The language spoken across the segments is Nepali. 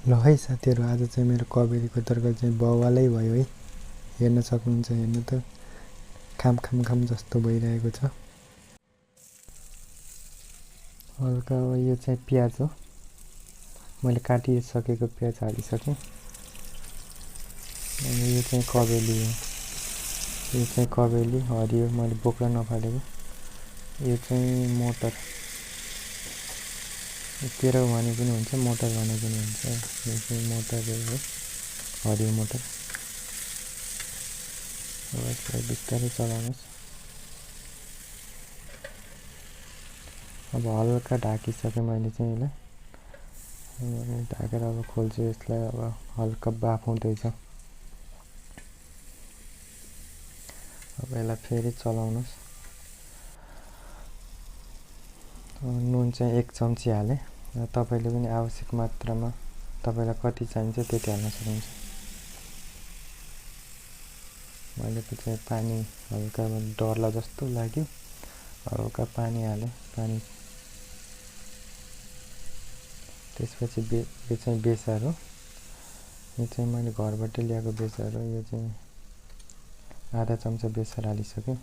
ल है साथीहरु, आज चाहिँ मेरो कबेरीको तरकारी चाहिँ बवालै भयो है। हेर्न सक्नुहुन्छ, हेर्नु त खाम खाम खाम जस्तो भइरहेको छ। हल्का यो चाहिँ प्याज हो, मैले काटिसकेको प्याज हालिसकेँ। अनि यो चाहिँ कबेली हो, यो चाहिँ कबेली हरियो मैले बोक्रा नफालेको। यो चाहिँ मटर, केराउ भने पनि हुन्छ, मटर भने पनि हुन्छ। यो चाहिँ मटर हो, हरियो मटर। अब यसलाई बिस्तारै चलाउनुहोस्। अब हल्का ढाकिसकेँ मैले चाहिँ यसलाई, ढाकेर अब खोल्छु यसलाई। अब हल्का बाफ हुँदैछ। अब यसलाई फेरि चलाउनुहोस्। नुन चाहिँ 1 चम्ची हालेँ। तपाईले पनि आवश्यक मात्रामा तपाईलाई कति चाहिन्छ त्यति हाल्न सक्नुहुन्छ। मैले चाहिँ पानी हल्का डरला जस्तो लाग्यो, हल्का पानी हालेँ। पानी त्यसपछि यो चाहिँ बेसार हो। यो चाहिँ मैले घरबाट ल्याएको बेसार हो। यो चाहिँ आधा चम्चा बेसार हालिसक्यो।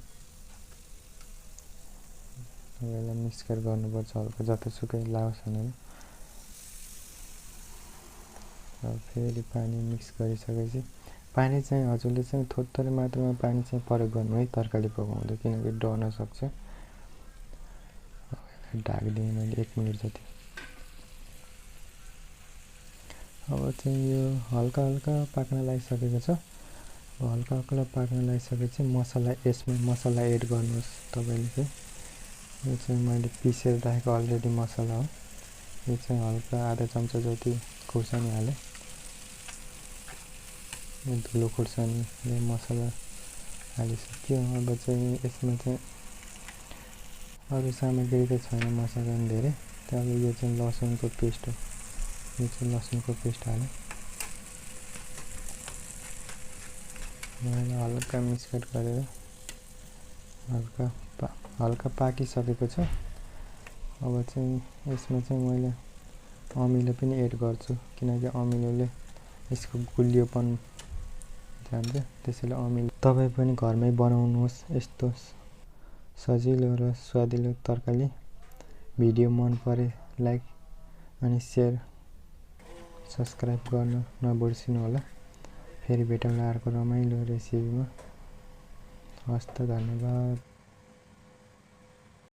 अब यसलाई मिक्स गर्नुपर्छ हल्का, जतासुकै लागोस् भनेर। अब फेरि पानी मिक्स गरिसकेपछि पानी चाहिँ हजुरले चाहिँ थोरै मात्रामा पानी चाहिँ प्रयोग गर्नु है तरकारी पकाउँदा, किनकि डढ्न सक्छ। ढाकिदिएँ मैले 1 मिनेट जति। अब चाहिँ यो हल्का हल्का पाक्न लागिसकेको छ। अब हल्का हल्का पाक्न लागिसकेपछि यसमा मसला एड गर्नुहोस् तपाईले चाहिँ। यो चाहिँ मैले पिसेर राखेको अलरेडी मसला हो। यो चाहिँ हल्का आधा चम्चा जति खुर्सानी हालेँ। धुलो खुर्सानीले मसला हालिसक्यो। अब चाहिँ यसमा चाहिँ अरू सामग्री त छैन मसला पनि धेरै। अब यो चाहिँ लसुनको पेस्ट हो, यो चाहिँ लसुनको पेस्ट हालेँ। मैले हल्का मिक्स गरेर हल्का पाकिसकेको छ। अब चाहिँ यसमा चाहिँ मैले अमिलो पनि एड गर्छु, किनकि अमिलोले यसको गुलियोपन जान्छ। त्यसैले अमिलो तपाई पनि घरमै बनाउनुहोस् यस्तो सजिलो र स्वादिलो तरकारी। भिडियो मन परे लाइक अनि शेयर सब्स्क्राइब गर्न नबिर्सिनु होला। फेरि भेटौँला अर्को रमाइलो रेसिपीमा। हस्त, धन्यवाद।